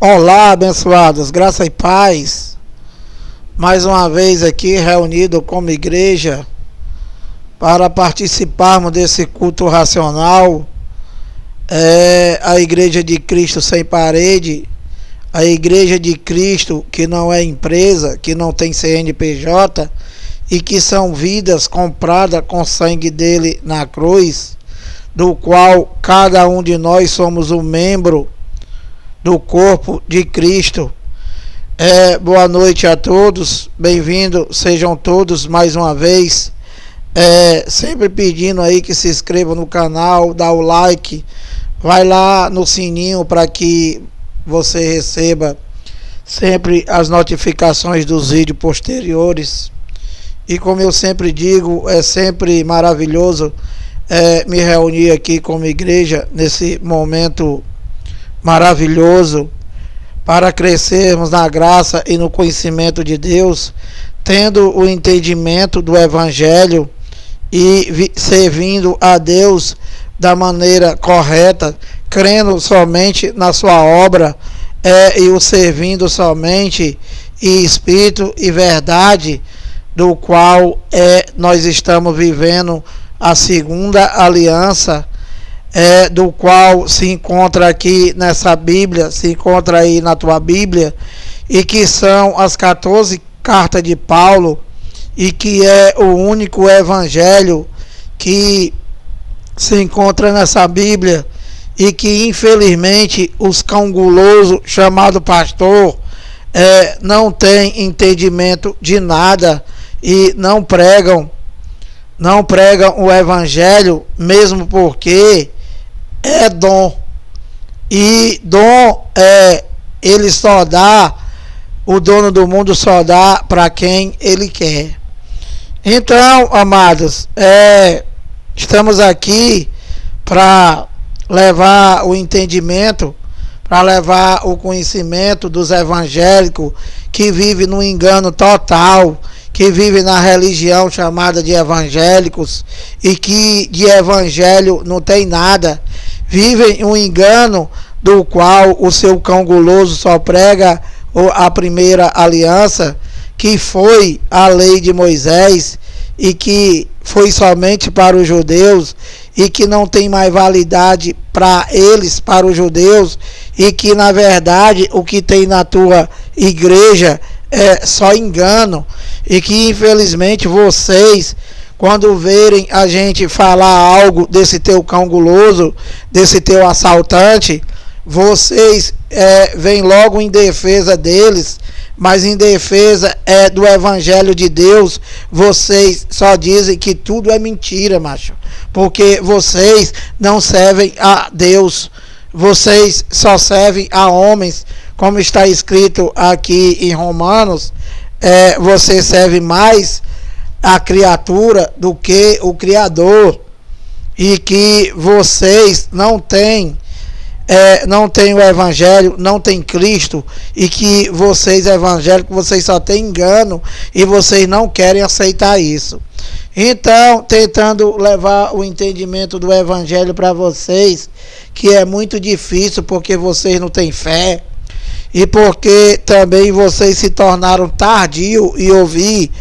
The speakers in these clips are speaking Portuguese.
Olá, abençoados, graça e paz. Mais uma vez aqui reunido como igreja para participarmos desse culto racional. A Igreja de Cristo sem parede, a Igreja de Cristo que não é empresa, que não tem CNPJ e que são vidas compradas com sangue dele na cruz, do qual cada um de nós somos um membro do corpo de Cristo. Boa noite a todos, bem-vindos sejam todos mais uma vez. Sempre pedindo aí que se inscrevam no canal, dá o like, vai lá no sininho para que você receba sempre as notificações dos vídeos posteriores. E como eu sempre digo, é sempre maravilhoso me reunir aqui como igreja nesse momento maravilhoso para crescermos na graça e no conhecimento de Deus, tendo o entendimento do Evangelho e servindo a Deus da maneira correta, crendo somente na sua obra e o servindo somente em espírito e verdade, do qual nós estamos vivendo a segunda aliança, do qual se encontra aqui nessa Bíblia, se encontra aí na tua Bíblia, e que são as 14 cartas de Paulo, e que é o único evangelho que se encontra nessa Bíblia, e que infelizmente os cão-gulosos chamado pastor não tem entendimento de nada e não pregam o evangelho, mesmo porque é dom, e dom ele só dá, o dono do mundo só dá para quem ele quer. Então, amados, estamos aqui para levar o entendimento, para levar o conhecimento dos evangélicos que vivem no engano total, que vivem na religião chamada de evangélicos e que de evangelho não tem nada. Vivem um engano do qual o seu cão guloso só prega a primeira aliança, que foi a lei de Moisés e que foi somente para os judeus e que não tem mais validade para eles, para os judeus, e que na verdade o que tem na tua igreja é só engano, e que infelizmente vocês, quando verem a gente falar algo desse teu cão guloso, desse teu assaltante, vocês vêm logo em defesa deles, mas em defesa do evangelho de Deus, vocês só dizem que tudo é mentira, macho, porque vocês não servem a Deus, vocês só servem a homens, como está escrito aqui em Romanos. Você serve mais a criatura do que o Criador, e que vocês não têm o Evangelho, não tem Cristo, e que vocês evangélicos, vocês só têm engano e vocês não querem aceitar isso. Então, tentando levar o entendimento do Evangelho para vocês, que é muito difícil porque vocês não têm fé, e porque também vocês se tornaram tardio em ouvir,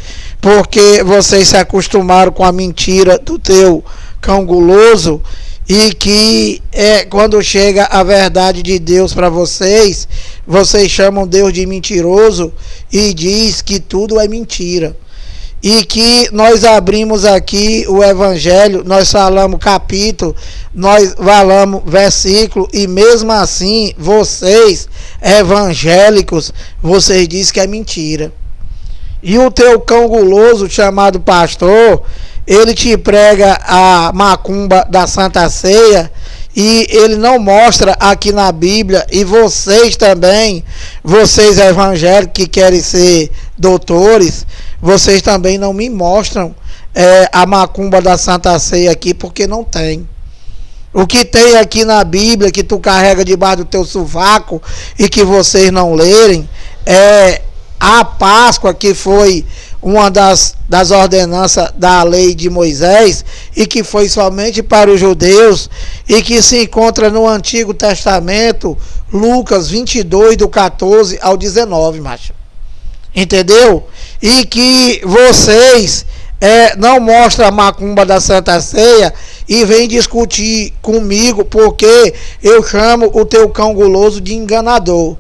porque vocês se acostumaram com a mentira do teu cão guloso, e que quando chega a verdade de Deus para vocês, vocês chamam Deus de mentiroso e diz que tudo é mentira. E que nós abrimos aqui o evangelho, nós falamos capítulo, nós falamos versículo, e mesmo assim vocês evangélicos, vocês dizem que é mentira. E o teu cão guloso chamado pastor, ele te prega a macumba da Santa Ceia, e ele não mostra aqui na Bíblia. E vocês também, vocês evangélicos que querem ser doutores, vocês também não me mostram a macumba da Santa Ceia aqui, porque não tem. O que tem aqui na Bíblia, que tu carrega debaixo do teu sovaco e que vocês não lerem, é a Páscoa, que foi uma das ordenanças da lei de Moisés, e que foi somente para os judeus, e que se encontra no Antigo Testamento, Lucas 22, do 14 ao 19, macho. Entendeu? E que vocês não mostram a macumba da Santa Ceia e vem discutir comigo porque eu chamo o teu cão guloso de enganador.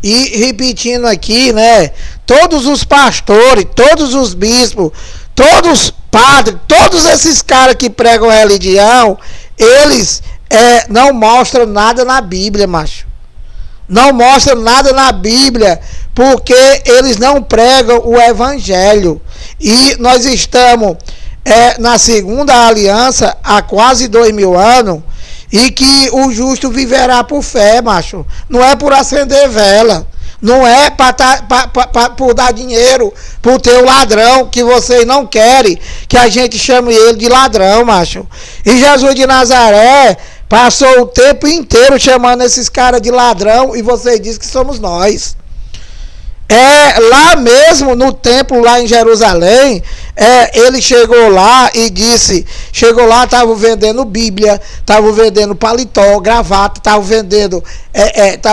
E repetindo aqui, né? Todos os pastores, todos os bispos, todos os padres, todos esses caras que pregam religião, eles não mostram nada na Bíblia, macho. Não mostram nada na Bíblia, porque eles não pregam o Evangelho. E nós estamos na segunda aliança há quase 2000 anos, e que o justo viverá por fé, macho. Não é por acender vela. Não é por dar dinheiro pro teu ladrão, que vocês não querem que a gente chame ele de ladrão, macho. E Jesus de Nazaré passou o tempo inteiro chamando esses caras de ladrão, e vocês dizem que somos nós. Lá mesmo no templo, lá em Jerusalém, ele chegou lá e disse, estava vendendo Bíblia, estava vendendo paletó, gravata, estava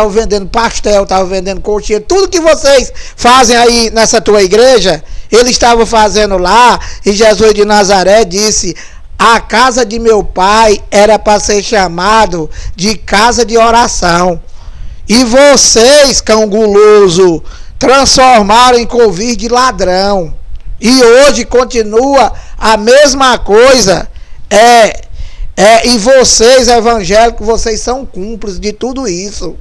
vendendo pastel, estava vendendo coxinha, tudo que vocês fazem aí nessa tua igreja, ele estava fazendo lá. E Jesus de Nazaré disse: a casa de meu pai era para ser chamado de casa de oração, e vocês, cão guloso, transformaram em covil de ladrão. E hoje continua a mesma coisa. E vocês, evangélicos, vocês são cúmplices de tudo isso.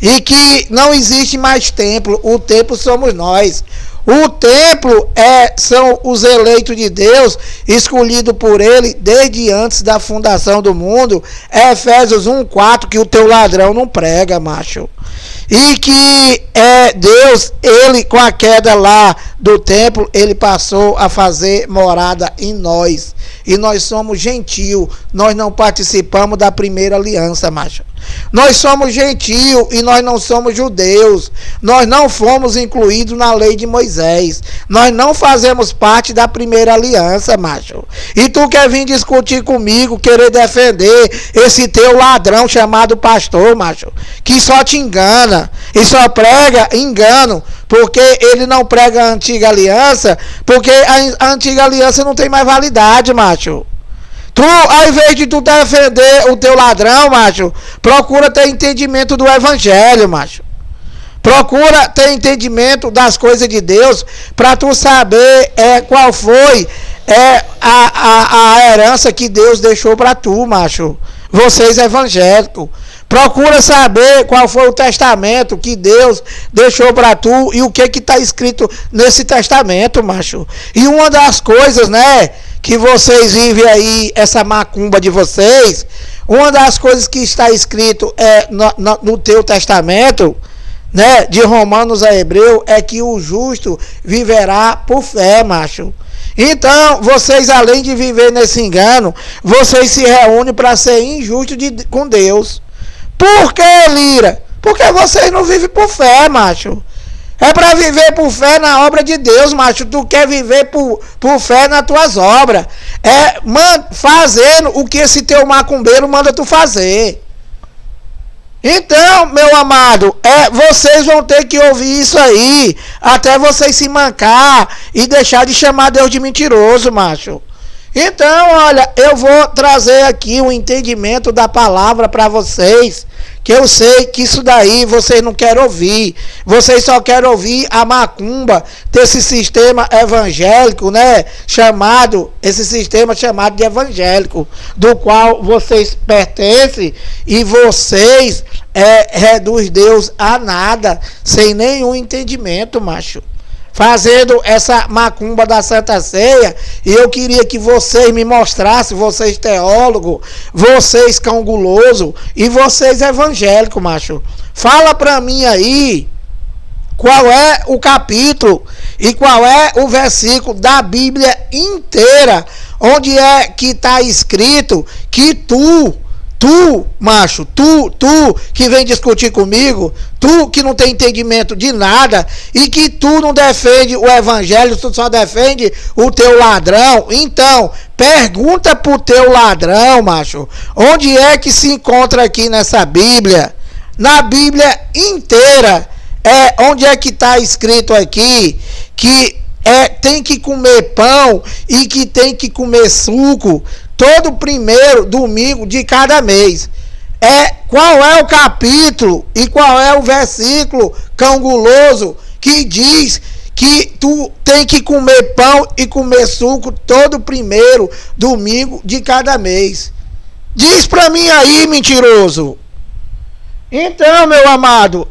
E que não existe mais templo. O templo somos nós. O templo são os eleitos de Deus, escolhidos por ele desde antes da fundação do mundo. Efésios 1:4, que o teu ladrão não prega, macho. E que Deus, ele com a queda lá do templo, ele passou a fazer morada em nós. E nós somos gentio, nós não participamos da primeira aliança, macho. Nós somos gentio e nós não somos judeus. Nós não fomos incluídos na lei de Moisés. Nós não fazemos parte da primeira aliança, macho. E tu quer vir discutir comigo, querer defender esse teu ladrão chamado pastor, macho, que só te engana e só prega engano, porque ele não prega a antiga aliança, porque a antiga aliança não tem mais validade, macho. Tu, ao invés de tu defender o teu ladrão, macho, procura ter entendimento do evangelho, macho. Procura ter entendimento das coisas de Deus, para tu saber qual foi a herança que Deus deixou para tu, macho. Vocês evangélicos. Procura saber qual foi o testamento que Deus deixou para tu e o que está escrito nesse testamento, macho. E uma das coisas, né, que vocês vivem aí, essa macumba de vocês, uma das coisas que está escrito no teu testamento, né, de Romanos a Hebreu, é que o justo viverá por fé, macho. Então, vocês, além de viver nesse engano, vocês se reúnem para ser injustos com Deus. Por que, Lira? Porque vocês não vivem por fé, macho. É para viver por fé na obra de Deus, macho. Tu quer viver por fé nas tuas obras. Fazendo o que esse teu macumbeiro manda tu fazer. Então, meu amado, vocês vão ter que ouvir isso aí, até vocês se mancar e deixar de chamar Deus de mentiroso, macho. Então, olha, eu vou trazer aqui o entendimento da palavra para vocês, que eu sei que isso daí vocês não querem ouvir. Vocês só querem ouvir a macumba desse sistema evangélico, né? Esse sistema chamado de evangélico, do qual vocês pertencem, e vocês reduz Deus a nada, sem nenhum entendimento, macho. Fazendo essa macumba da Santa Ceia. E eu queria que vocês me mostrassem, vocês teólogos, vocês cão guloso e vocês evangélicos, macho. Fala pra mim aí qual é o capítulo e qual é o versículo da Bíblia inteira onde é que está escrito que tu, macho, tu que vem discutir comigo, tu que não tem entendimento de nada e que tu não defende o evangelho, tu só defende o teu ladrão. Então, pergunta pro teu ladrão, macho, onde é que se encontra aqui nessa Bíblia na Bíblia inteira, onde é que está escrito aqui que tem que comer pão e que tem que comer suco todo primeiro domingo de cada mês? Qual é o capítulo e qual é o versículo canguloso que diz que tu tem que comer pão e comer suco todo primeiro domingo de cada mês? Diz pra mim aí, mentiroso. Então, meu amado,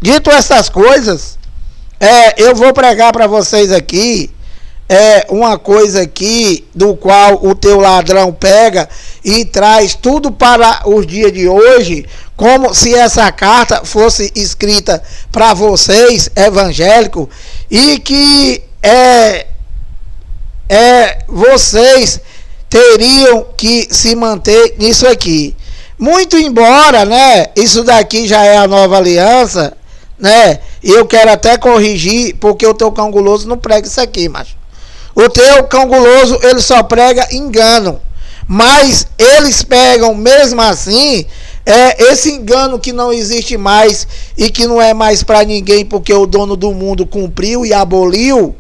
dito essas coisas, eu vou pregar para vocês aqui uma coisa aqui do qual o teu ladrão pega e traz tudo para os dias de hoje, como se essa carta fosse escrita para vocês, evangélicos, e que vocês teriam que se manter nisso aqui. Muito embora, né, isso daqui já é a nova aliança, né, eu quero até corrigir, porque o teu cão guloso não prega isso aqui, macho. O teu cão guloso, ele só prega engano, mas eles pegam mesmo assim, esse engano que não existe mais e que não é mais para ninguém, porque o dono do mundo cumpriu e aboliu,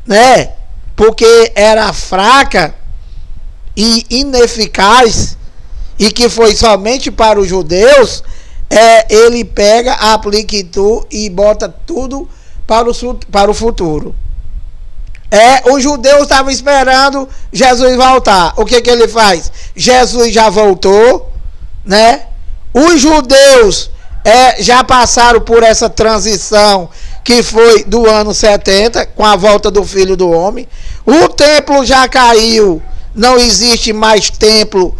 né, porque era fraca e ineficaz, e que foi somente para os judeus, ele pega, aplica tu e bota tudo para o futuro. Os judeus estavam esperando Jesus voltar. O que ele faz? Jesus já voltou, né? Os judeus já passaram por essa transição que foi do ano 70, com a volta do Filho do Homem. O templo já caiu, não existe mais templo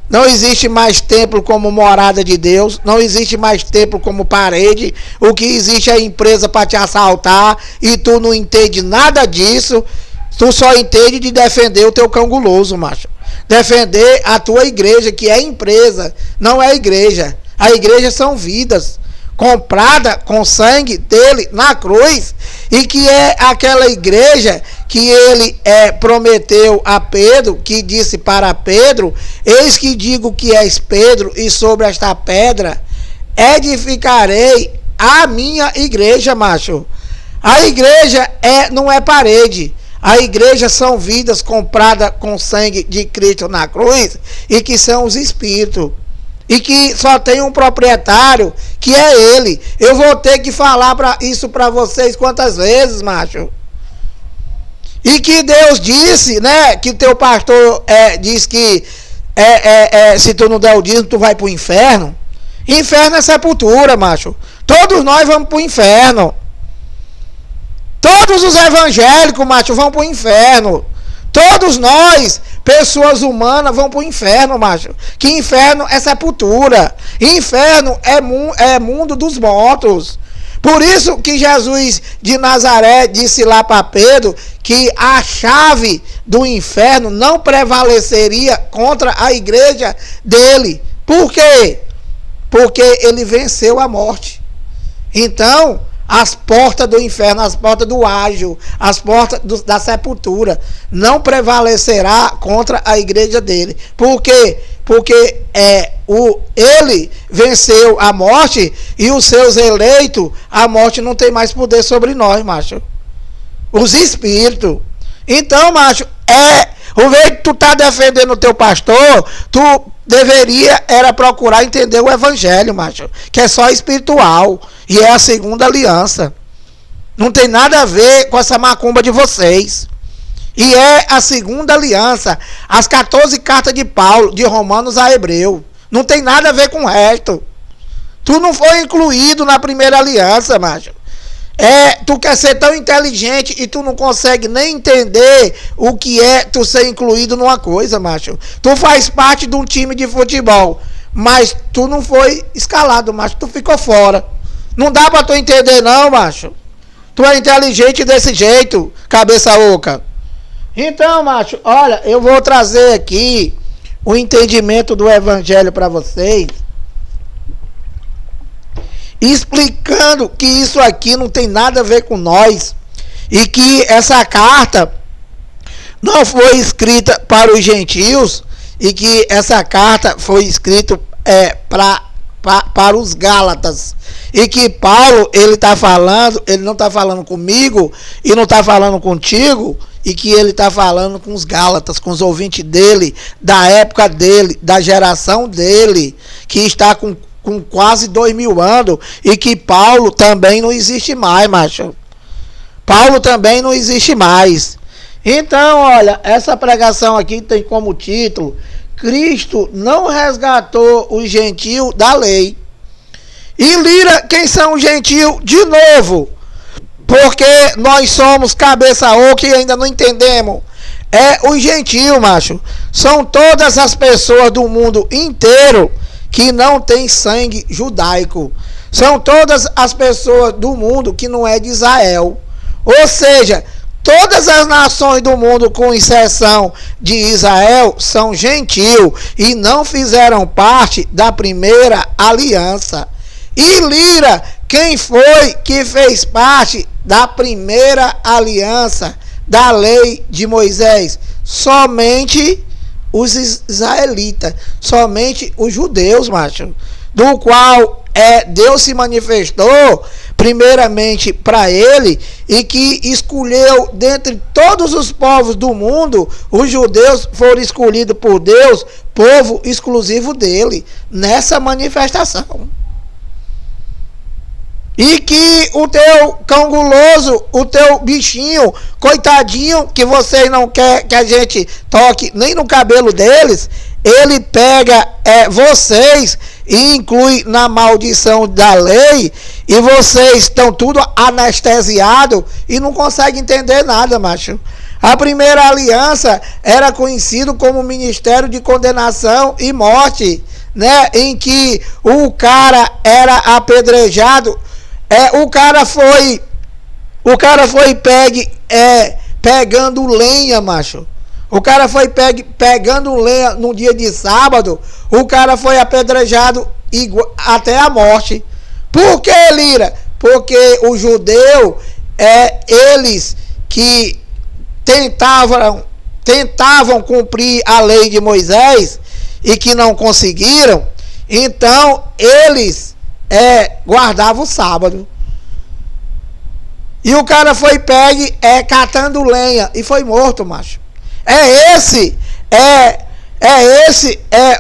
não existe mais templo como morada de Deus, não existe mais templo como parede. O que existe é empresa para te assaltar, e tu não entende nada disso. Tu só entende de defender o teu cão guloso, macho. Defender a tua igreja, que é empresa, não é igreja. A igreja são vidas comprada com sangue dele na cruz, e que é aquela igreja que ele prometeu a Pedro, que disse para Pedro: eis que digo que és Pedro, e sobre esta pedra edificarei a minha igreja, macho. A igreja não é parede. A igreja são vidas compradas com sangue de Cristo na cruz, e que são os espíritos, e que só tem um proprietário, que é ele. Eu vou ter que falar isso para vocês quantas vezes, macho? E que Deus disse, né, que teu pastor diz que se tu não der o dízimo, tu vai pro inferno. Inferno é sepultura, macho. Todos nós vamos pro inferno. Todos os evangélicos, macho, vão pro inferno. Todos nós, pessoas humanas, vão pro inferno, macho. Que inferno é sepultura. Inferno é mundo dos mortos. Por isso que Jesus de Nazaré disse lá para Pedro que a chave do inferno não prevaleceria contra a igreja dele. Por quê? Porque ele venceu a morte. Então, as portas do inferno, as portas do ágil, as portas da sepultura não prevalecerá contra a igreja dele. Por quê? Porque ele venceu a morte, e os seus eleitos, a morte não tem mais poder sobre nós, macho. Os espíritos. Então, macho, o jeito que tu tá defendendo o teu pastor, tu deveria procurar entender o evangelho, macho, que é só espiritual, e é a segunda aliança. Não tem nada a ver com essa macumba de vocês. E é a segunda aliança, as 14 cartas de Paulo, de Romanos a Hebreu. Não tem nada a ver com o resto. Tu não foi incluído na primeira aliança, macho. Tu quer ser tão inteligente e tu não consegue nem entender o que é tu ser incluído numa coisa, macho. Tu faz parte de um time de futebol, mas tu não foi escalado, macho. Tu ficou fora. Não dá pra tu entender não, macho. Tu é inteligente desse jeito, cabeça oca. Então, macho, olha, eu vou trazer aqui o entendimento do evangelho para vocês, explicando que isso aqui não tem nada a ver com nós, e que essa carta não foi escrita para os gentios, e que essa carta foi escrita para os Gálatas, e que Paulo, ele está falando, ele não está falando comigo e não está falando contigo, e que ele está falando com os Gálatas, com os ouvintes dele, da época dele, da geração dele, que está com quase 2000 anos, e que Paulo também não existe mais, macho. Paulo também não existe mais. Então, olha, essa pregação aqui tem como título: Cristo não resgatou os gentios da lei. E Lira, quem são os gentios? De novo, porque nós somos cabeça oca e ainda não entendemos. Os gentios, macho, são todas as pessoas do mundo inteiro que não tem sangue judaico. São todas as pessoas do mundo que não é de Israel. Ou seja, todas as nações do mundo, com exceção de Israel, são gentios e não fizeram parte da primeira aliança. E Lira, quem foi que fez parte da primeira aliança da lei de Moisés? Somente os israelitas, somente os judeus, macho, do qual Deus se manifestou primeiramente para ele, e que escolheu dentre todos os povos do mundo. Os judeus foram escolhidos por Deus, povo exclusivo dele, nessa manifestação. E que o teu cão guloso, o teu bichinho, coitadinho, que vocês não querem que a gente toque nem no cabelo deles, ele pega vocês e inclui na maldição da lei, e vocês estão tudo anestesiados e não conseguem entender nada, macho. A primeira aliança era conhecido como ministério de condenação e morte, né? Em que o cara era apedrejado. O cara foi pegando lenha, macho. O cara foi pegando lenha no dia de sábado. O cara foi apedrejado até a morte. Por que, Lira? Porque o judeu, eles que tentavam cumprir a lei de Moisés e que não conseguiram, então eles guardavam o sábado. E o cara foi pegue catando lenha e foi morto, macho. Esse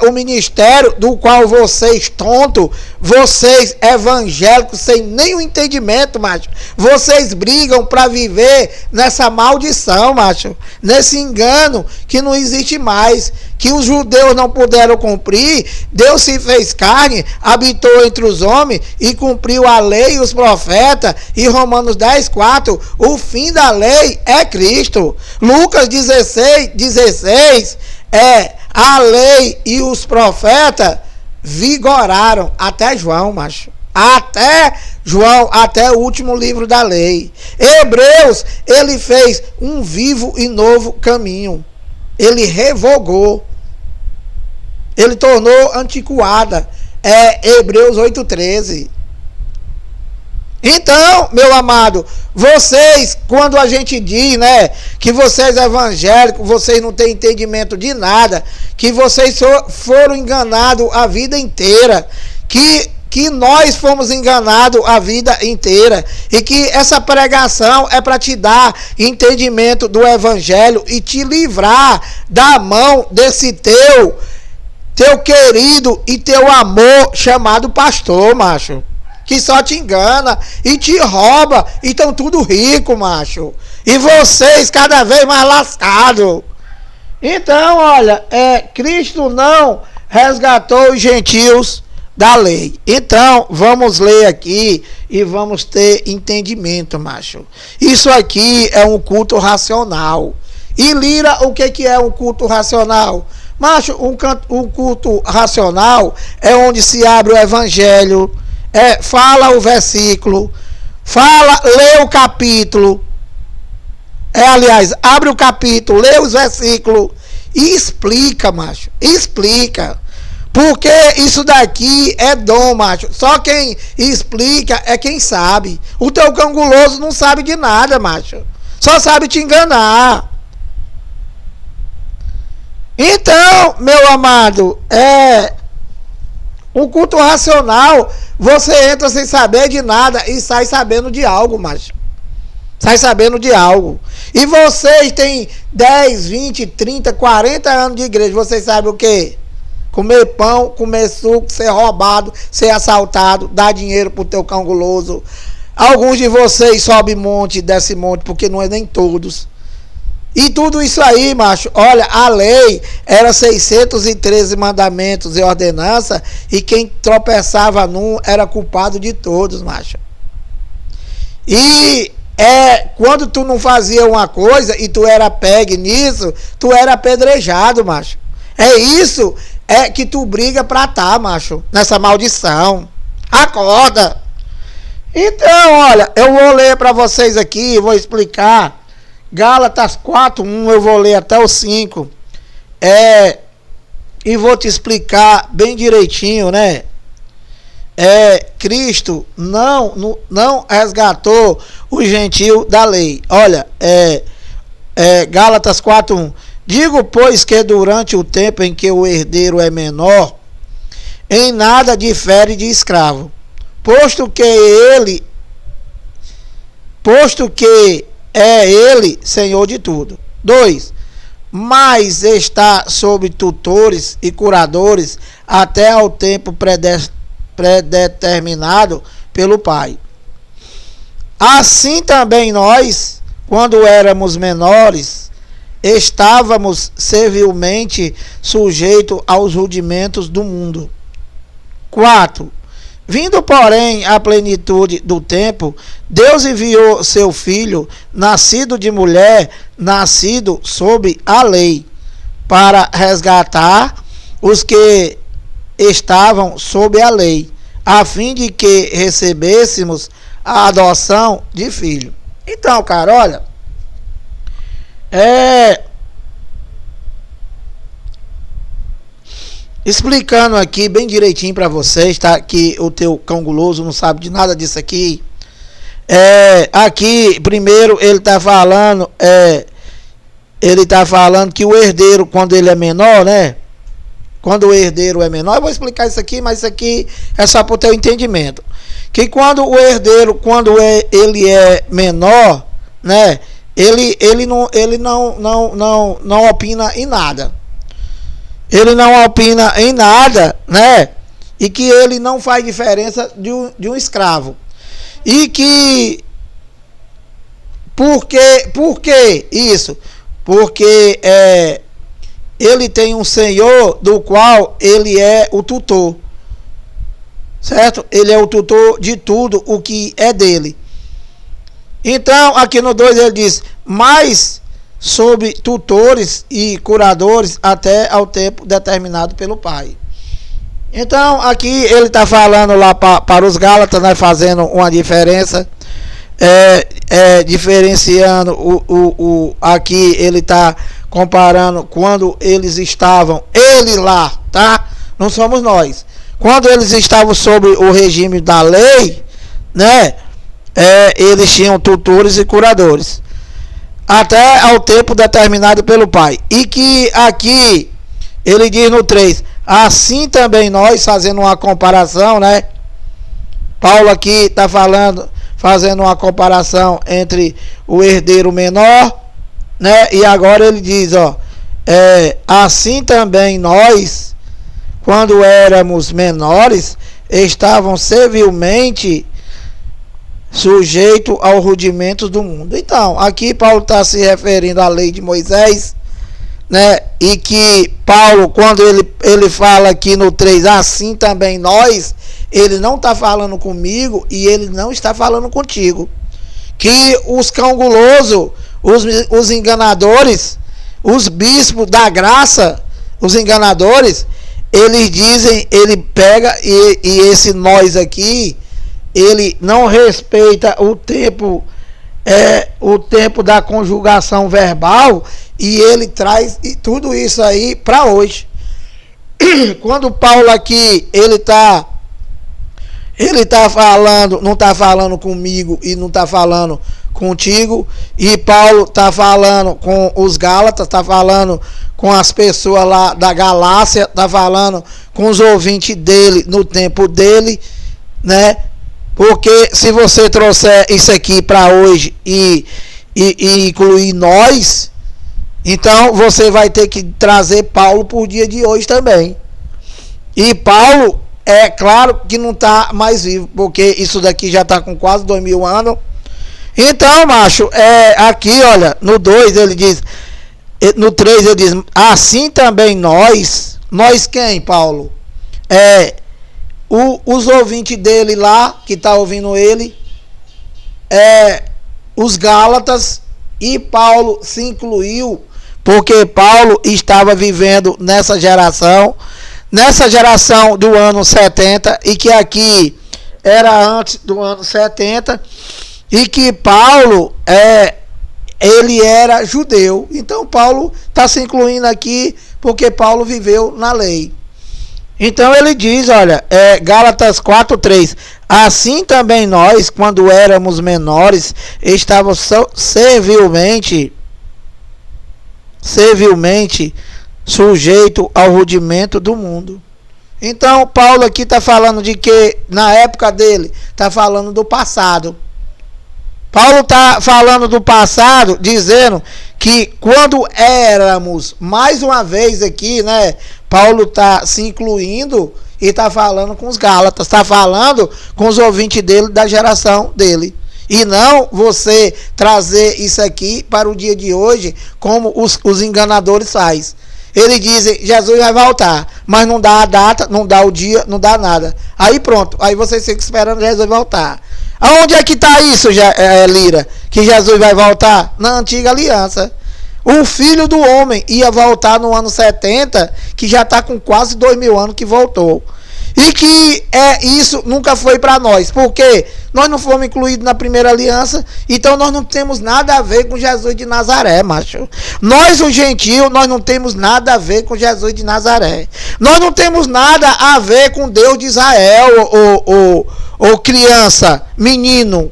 o ministério do qual vocês tontos, vocês evangélicos sem nenhum entendimento, macho, vocês brigam para viver nessa maldição, macho, nesse engano que não existe mais, que os judeus não puderam cumprir. Deus se fez carne, habitou entre os homens e cumpriu a lei e os profetas. E Romanos 10:4, o fim da lei é Cristo. Lucas 16, a lei e os profetas vigoraram até João, macho. Até João, até o último livro da lei. Hebreus, ele fez um vivo e novo caminho. Ele revogou. Ele tornou antiquada. Hebreus 8:13. Então, meu amado, vocês, quando a gente diz, né, que vocês evangélicos, vocês não têm entendimento de nada, que vocês foram enganados a vida inteira, que nós fomos enganados a vida inteira, e que essa pregação é para te dar entendimento do evangelho e te livrar da mão desse teu querido e teu amor chamado pastor, macho, que só te engana e te rouba, e estão tudo rico, macho, e vocês cada vez mais lascados. Então, olha, Cristo não resgatou os gentios da lei. Então, vamos ler aqui e vamos ter entendimento, macho. Isso aqui é um culto racional. E Lira, o que é um culto racional? Macho, um culto racional é onde se abre o evangelho, fala o versículo, lê o capítulo, aliás, abre o capítulo, lê os versículos e explica, macho, explica. Porque isso daqui é dom, macho. Só quem explica é quem sabe. O teu cão guloso não sabe de nada, macho. Só sabe te enganar. Então, meu amado, um culto racional, você entra sem saber de nada e sai sabendo de algo, macho. Sai sabendo de algo. E vocês têm 10, 20, 30, 40 anos de igreja. Vocês sabem o quê? Comer pão, comer suco, ser roubado, ser assaltado, dar dinheiro pro teu cão guloso. Alguns de vocês sobem monte, desce monte, porque não é nem todos. E tudo isso aí, macho, olha, a lei era 613 mandamentos e ordenança, e quem tropeçava num era culpado de todos, macho. E quando tu não fazia uma coisa e tu era pegue nisso, tu era apedrejado, macho. É isso que tu briga pra macho, nessa maldição. Acorda. Então, olha, eu vou ler pra vocês aqui, vou explicar. Gálatas 4:1, eu vou ler até o 5. E vou te explicar bem direitinho, né? Cristo não resgatou o gentio da lei. Olha, Gálatas 4:1. Digo, pois, que durante o tempo em que o herdeiro é menor, em nada difere de escravo, posto que é ele senhor de tudo. 2. Mas está sob tutores e curadores até ao tempo predeterminado pelo Pai. Assim também nós, quando éramos menores, estávamos servilmente sujeitos aos rudimentos do mundo. 4. Vindo, porém, à plenitude do tempo, Deus enviou seu Filho, nascido de mulher, nascido sob a lei, para resgatar os que estavam sob a lei, a fim de que recebêssemos a adoção de filho. Então, cara, olha, explicando aqui bem direitinho para vocês, tá? Que o teu cão guloso não sabe de nada disso aqui. Aqui, primeiro, ele tá falando que o herdeiro, quando ele é menor, né? Quando o herdeiro é menor, eu vou explicar isso aqui, mas isso aqui é só para o teu entendimento. Que quando o herdeiro, ele é menor, né? Ele não opina em nada. Ele não opina em nada, né? E que ele não faz diferença de um escravo. E que... Por que isso? Porque ele tem um senhor do qual ele é o tutor. Certo? Ele é o tutor de tudo o que é dele. Então, aqui no 2 ele diz: mas sob tutores e curadores até ao tempo determinado pelo Pai. Então, aqui ele está falando lá para os Gálatas, né, fazendo uma diferença, diferenciando aqui ele está comparando quando eles estavam, ele lá, tá? Não somos nós. Quando eles estavam sob o regime da lei, né, eles tinham tutores e curadores até ao tempo determinado pelo Pai. E que aqui ele diz no 3: assim também nós, fazendo uma comparação, né? Paulo aqui está fazendo uma comparação entre o herdeiro menor, né? E agora ele diz, assim também nós, quando éramos menores, estavam servilmente sujeito aos rudimentos do mundo. Então, aqui Paulo está se referindo à lei de Moisés, né? E que Paulo, quando ele fala aqui no 3, assim também nós, ele não está falando comigo e ele não está falando contigo. Que os cão gulosos, os enganadores, os bispos da graça, os enganadores, eles dizem, ele pega e esse nós aqui, ele não respeita o tempo da conjugação verbal, e ele traz tudo isso aí para hoje. Quando Paulo aqui ele tá falando, não está falando comigo e não está falando contigo, e Paulo está falando com os Gálatas, está falando com as pessoas lá da Galácia, está falando com os ouvintes dele no tempo dele, né? Porque se você trouxer isso aqui para hoje e incluir nós, então você vai ter que trazer Paulo por dia de hoje também. E Paulo, é claro que não está mais vivo, porque isso daqui já está com quase 2000 anos. Então, macho, aqui, olha, no 2 ele diz, no 3 ele diz, assim também nós quem, Paulo? Os ouvintes dele lá, que está ouvindo ele, os Gálatas, e Paulo se incluiu, porque Paulo estava vivendo nessa geração do ano 70, e que aqui era antes do ano 70, e que Paulo ele era judeu. Então Paulo está se incluindo aqui porque Paulo viveu na lei. Então ele diz, olha, Gálatas 4:3, assim também nós, quando éramos menores, estávamos servilmente sujeito ao rudimento do mundo. Então Paulo aqui está falando de que na época dele, está falando do passado. Paulo está falando do passado, dizendo que quando éramos, mais uma vez aqui, né? Paulo está se incluindo e está falando com os Gálatas, está falando com os ouvintes dele, da geração dele. E não você trazer isso aqui para o dia de hoje, como os enganadores fazem. Eles dizem, Jesus vai voltar, mas não dá a data, não dá o dia, não dá nada. Aí pronto, aí vocês ficam esperando Jesus voltar. Aonde é que está isso, Lira? Que Jesus vai voltar? Na antiga aliança. O Filho do Homem ia voltar no ano 70, que já está com quase 2000 anos que voltou. E que isso nunca foi para nós, porque nós não fomos incluídos na primeira aliança, então nós não temos nada a ver com Jesus de Nazaré, macho. Nós, os gentios, nós não temos nada a ver com Jesus de Nazaré. Nós não temos nada a ver com Deus de Israel, ô criança, menino.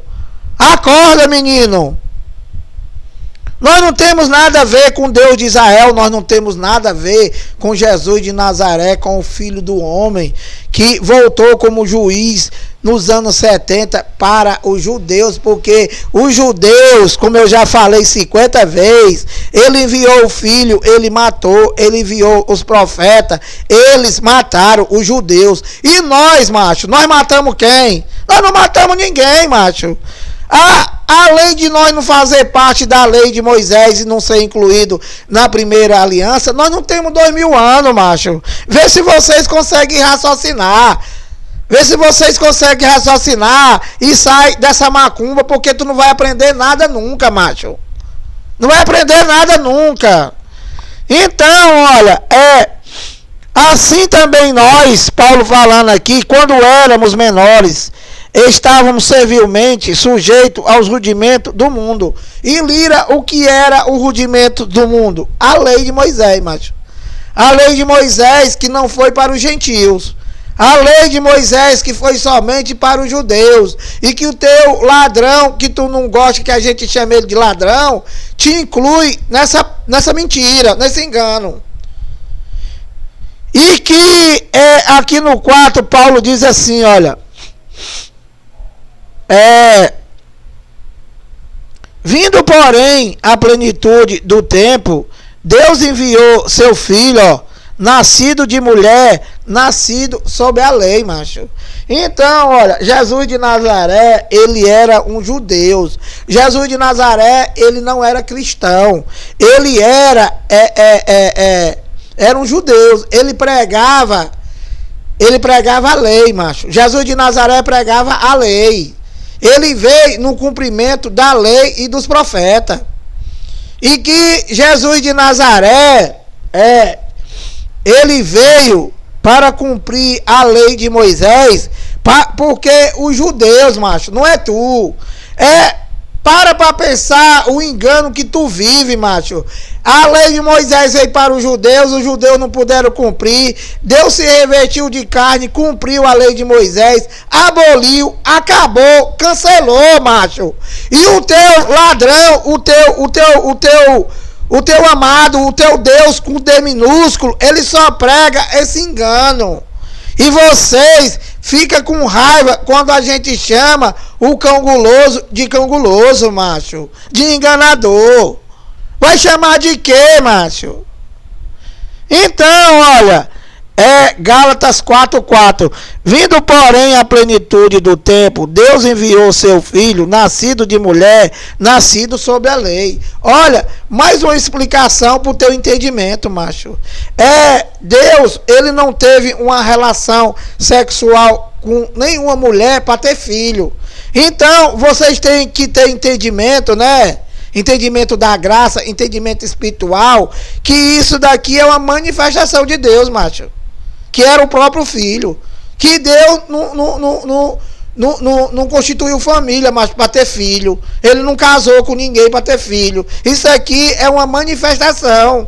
Acorda, menino. Nós não temos nada a ver com Deus de Israel, nós não temos nada a ver com Jesus de Nazaré, com o Filho do Homem, que voltou como juiz nos anos 70 para os judeus, porque os judeus, como eu já falei 50 vezes, ele enviou o Filho, ele matou, ele enviou os profetas, eles mataram os judeus. E nós, macho, nós matamos quem? Nós não matamos ninguém, macho. Além de nós não fazer parte da lei de Moisés e não ser incluído na primeira aliança, nós não temos 2000 anos, macho. Vê se vocês conseguem raciocinar. Vê se vocês conseguem raciocinar e sai dessa macumba, porque tu não vai aprender nada nunca, macho. Não vai aprender nada nunca. Então, olha, assim também nós, Paulo falando aqui, quando éramos menores, estávamos servilmente sujeitos aos rudimentos do mundo. E Lira, o que era o rudimento do mundo? A lei de Moisés, macho. A lei de Moisés que não foi para os gentios. A lei de Moisés que foi somente para os judeus. E que o teu ladrão, que tu não gosta que a gente chame ele de ladrão, te inclui nessa mentira, nesse engano. E que aqui no 4 Paulo diz assim, olha, vindo porém a plenitude do tempo, Deus enviou seu filho, nascido de mulher, nascido sob a lei, macho. Então, olha, Jesus de Nazaré, ele era um judeu. Jesus de Nazaré, ele não era cristão. Ele era um judeu. Ele pregava a lei, macho. Jesus de Nazaré pregava a lei. Ele veio no cumprimento da lei e dos profetas. E que Jesus de Nazaré, ele veio para cumprir a lei de Moisés, porque os judeus, macho, não é tu. Para pensar o engano que tu vive, macho. A lei de Moisés veio para os judeus não puderam cumprir. Deus se revestiu de carne, cumpriu a lei de Moisés, aboliu, acabou, cancelou, macho. E o teu ladrão, O teu amado, o teu Deus com D minúsculo, ele só prega esse engano. E vocês ficam com raiva quando a gente chama o cão guloso de cão guloso, macho. De enganador. Vai chamar de quê, macho? Então, olha, Gálatas 4:4. Vindo, porém, à plenitude do tempo, Deus enviou seu filho, nascido de mulher, nascido sob a lei. Olha, mais uma explicação para o teu entendimento, macho. Deus, ele não teve uma relação sexual com nenhuma mulher para ter filho. Então, vocês têm que ter entendimento, né? Entendimento da graça, entendimento espiritual, que isso daqui é uma manifestação de Deus, macho. Que era o próprio filho. Que Deus não constituiu família, mas para ter filho. Ele não casou com ninguém para ter filho. Isso aqui é uma manifestação.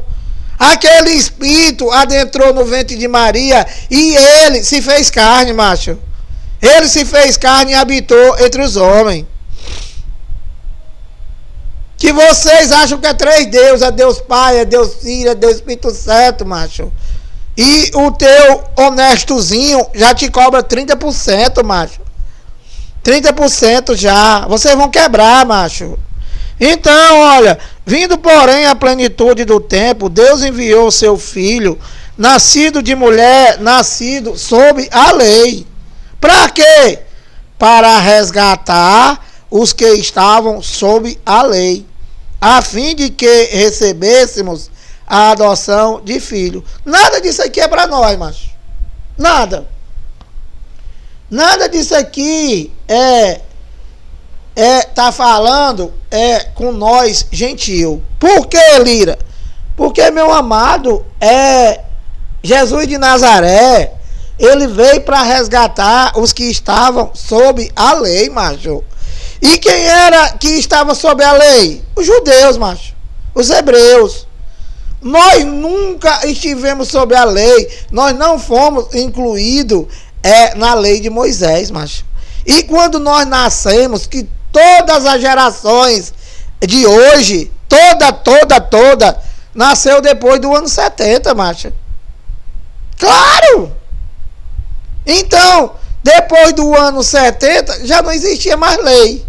Aquele espírito adentrou no ventre de Maria e ele se fez carne, macho. Ele se fez carne e habitou entre os homens. Que vocês acham que é 3 deuses, é Deus Pai, é Deus Filho, é Deus Espírito Santo, macho. E o teu honestozinho já te cobra 30%, macho. 30% já. Vocês vão quebrar, macho. Então, olha, vindo porém à plenitude do tempo, Deus enviou seu filho, nascido de mulher, nascido sob a lei. Para quê? Para resgatar os que estavam sob a lei, a fim de que recebêssemos a adoção de filho. Nada disso aqui é para nós, macho. Nada. Nada disso aqui tá falando com nós gentil. Por que, Lira? Porque, meu amado, Jesus de Nazaré, ele veio para resgatar os que estavam sob a lei, macho. E quem era que estava sob a lei? Os judeus, macho. Os hebreus. Nós nunca estivemos sob a lei. Nós não fomos incluídos na lei de Moisés, macho. E quando nós nascemos, que todas as gerações de hoje, toda, nasceu depois do ano 70, macho. Claro! Então, depois do ano 70, já não existia mais lei.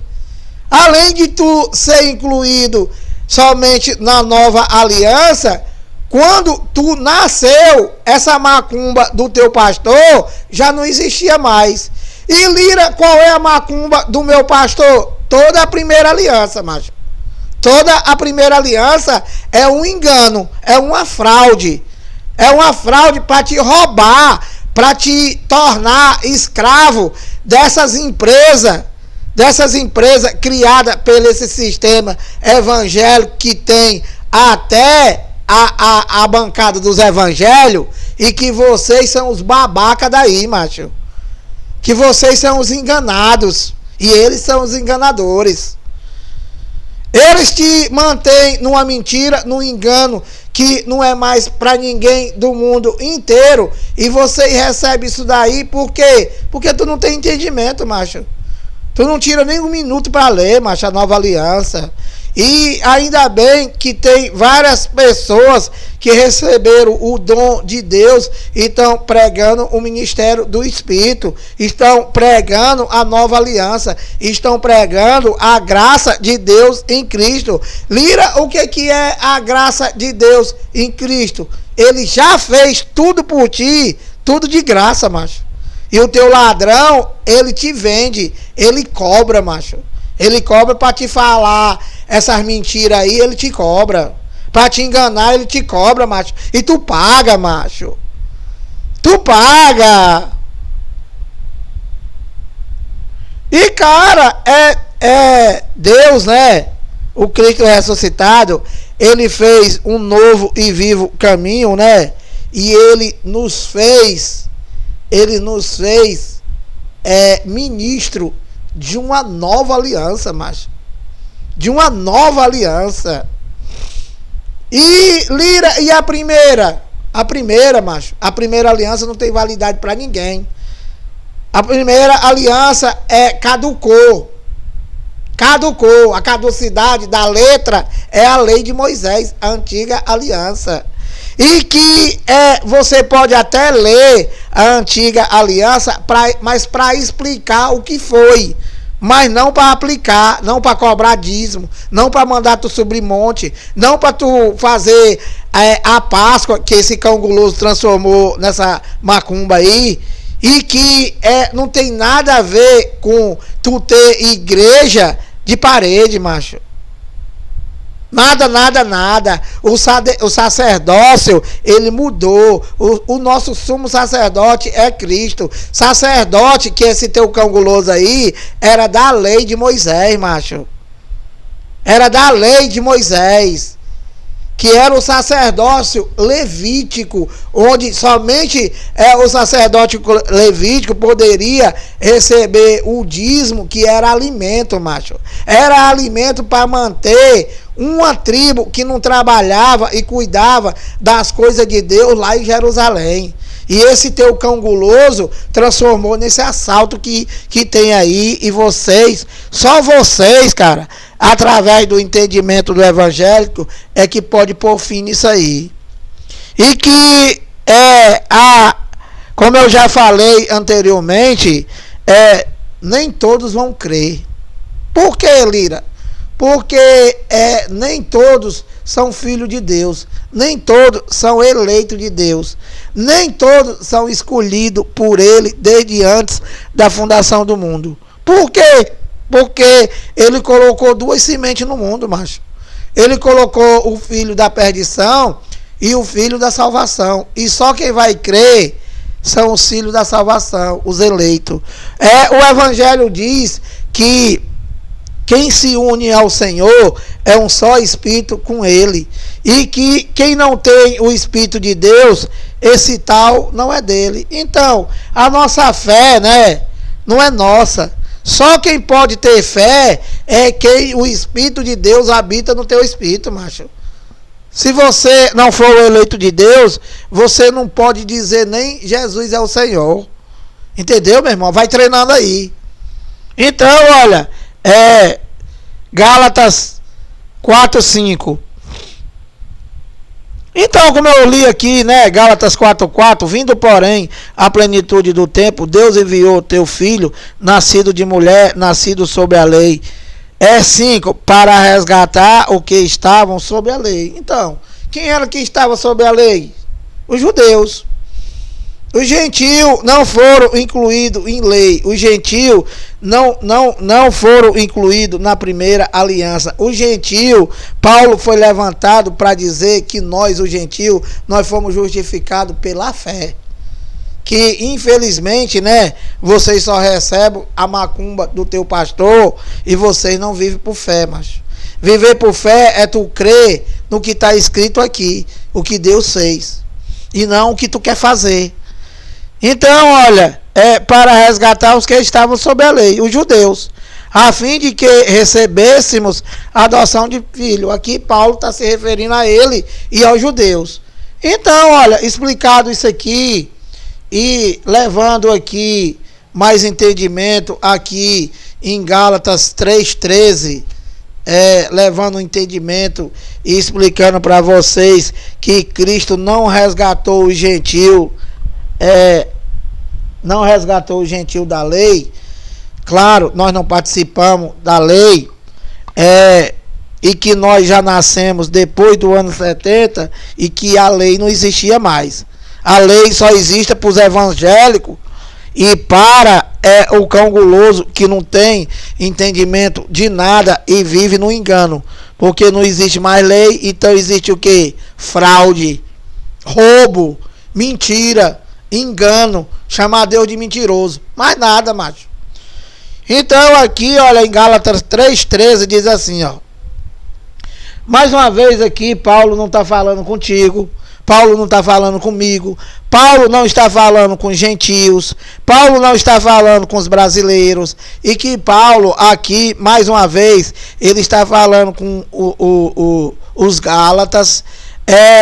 Além de tu ser incluído somente na nova aliança, quando tu nasceu, essa macumba do teu pastor já não existia mais. E Lira, qual é a macumba do meu pastor? Toda a primeira aliança, macho. Toda a primeira aliança é um engano, é uma fraude. É uma fraude para te roubar, para te tornar escravo dessas empresas criadas pelo esse sistema evangélico que tem até a bancada dos evangelhos, e que vocês são os babacas daí, macho. Que vocês são os enganados e eles são os enganadores. Eles te mantêm numa mentira, num engano que não é mais para ninguém do mundo inteiro, e você recebe isso daí por quê? Porque tu não tem entendimento, macho. Tu não tira nem um minuto para ler, macho, a nova aliança. E ainda bem que tem várias pessoas que receberam o dom de Deus e estão pregando o ministério do Espírito, estão pregando a nova aliança, estão pregando a graça de Deus em Cristo. Lira, o que é a graça de Deus em Cristo? Ele já fez tudo por ti, tudo de graça, macho. E o teu ladrão, ele te vende, ele cobra, macho. Ele cobra para te falar essas mentiras aí, ele te cobra. Para te enganar, ele te cobra, macho. E tu paga, macho. Tu paga. E, cara, Deus, né? O Cristo ressuscitado, ele fez um novo e vivo caminho, né? E ele nos fez ministro de uma nova aliança, macho. De uma nova aliança. E Lira, e a primeira? A primeira, macho. A primeira aliança não tem validade para ninguém. A primeira aliança caducou. Caducou. A caducidade da letra é a lei de Moisés, a antiga aliança. E que você pode até ler a antiga aliança, mas para explicar o que foi. Mas não para aplicar, não para cobrar dízimo, não para mandar tu subir monte, não para tu fazer a Páscoa, que esse cão guloso transformou nessa macumba aí, e que não tem nada a ver com tu ter igreja de parede, macho. Nada, nada, nada. O sacerdócio, ele mudou. O nosso sumo sacerdote é Cristo. Sacerdote, que esse teu cão guloso aí, era da lei de Moisés, macho. Era da lei de Moisés. Que era o sacerdócio levítico, onde somente o sacerdote levítico poderia receber o dízimo, que era alimento, macho. Era alimento para manter uma tribo que não trabalhava e cuidava das coisas de Deus lá em Jerusalém. E esse teu cão guloso transformou nesse assalto que tem aí. E vocês, só vocês, cara, através do entendimento do evangélico, é que pode pôr fim nisso aí. E que como eu já falei anteriormente, nem todos vão crer. Por que, Lira? Porque nem todos são filhos de Deus, nem todos são eleitos de Deus, nem todos são escolhidos por Ele desde antes da fundação do mundo. Por quê? Porque Ele colocou duas sementes no mundo, macho. Ele colocou o filho da perdição e o filho da salvação. E só quem vai crer são os filhos da salvação, os eleitos. O Evangelho diz que quem se une ao Senhor é um só Espírito com Ele. E que quem não tem o Espírito de Deus, esse tal não é dele. Então, a nossa fé, né, não é nossa. Só quem pode ter fé é quem o Espírito de Deus habita no teu espírito, macho. Se você não for o eleito de Deus, você não pode dizer nem Jesus é o Senhor. Entendeu, meu irmão? Vai treinando aí. Então, olha, Gálatas 4:5. Então, como eu li aqui, né, Gálatas 4:4, vindo, porém, a plenitude do tempo, Deus enviou teu filho, nascido de mulher, nascido sob a lei. 5, para resgatar o que estavam sob a lei. Então, quem era que estava sob a lei? Os judeus. Os gentios não foram incluídos em lei. Os gentios não foram incluídos na primeira aliança. Os gentios, Paulo foi levantado para dizer que nós, os gentios, nós fomos justificados pela fé. Que infelizmente, né, vocês só recebem a macumba do teu pastor e vocês não vivem por fé, macho. Viver por fé é tu crer no que está escrito aqui, o que Deus fez, e não o que tu quer fazer. Então, olha, para resgatar os que estavam sob a lei, os judeus, a fim de que recebêssemos a adoção de filho. Aqui Paulo está se referindo a ele e aos judeus. Então, olha, explicado isso aqui e levando aqui mais entendimento aqui em Gálatas 3:13, levando um entendimento e explicando para vocês que Cristo não resgatou o gentil, não resgatou o gentil da lei. Claro, nós não participamos da lei, e que nós já nascemos depois do ano 70 e que a lei não existia mais. A lei só existe para os evangélicos e para o cão guloso que não tem entendimento de nada e vive no engano, porque não existe mais lei. Então existe o que? Fraude, roubo, mentira, engano, chamar Deus de mentiroso, mais nada, macho. Então aqui, olha, em Gálatas 3:13 diz assim, ó. Mais uma vez aqui, Paulo não está falando contigo, Paulo não está falando comigo, Paulo não está falando com os gentios, Paulo não está falando com os brasileiros, e que Paulo aqui, mais uma vez, ele está falando com os Gálatas,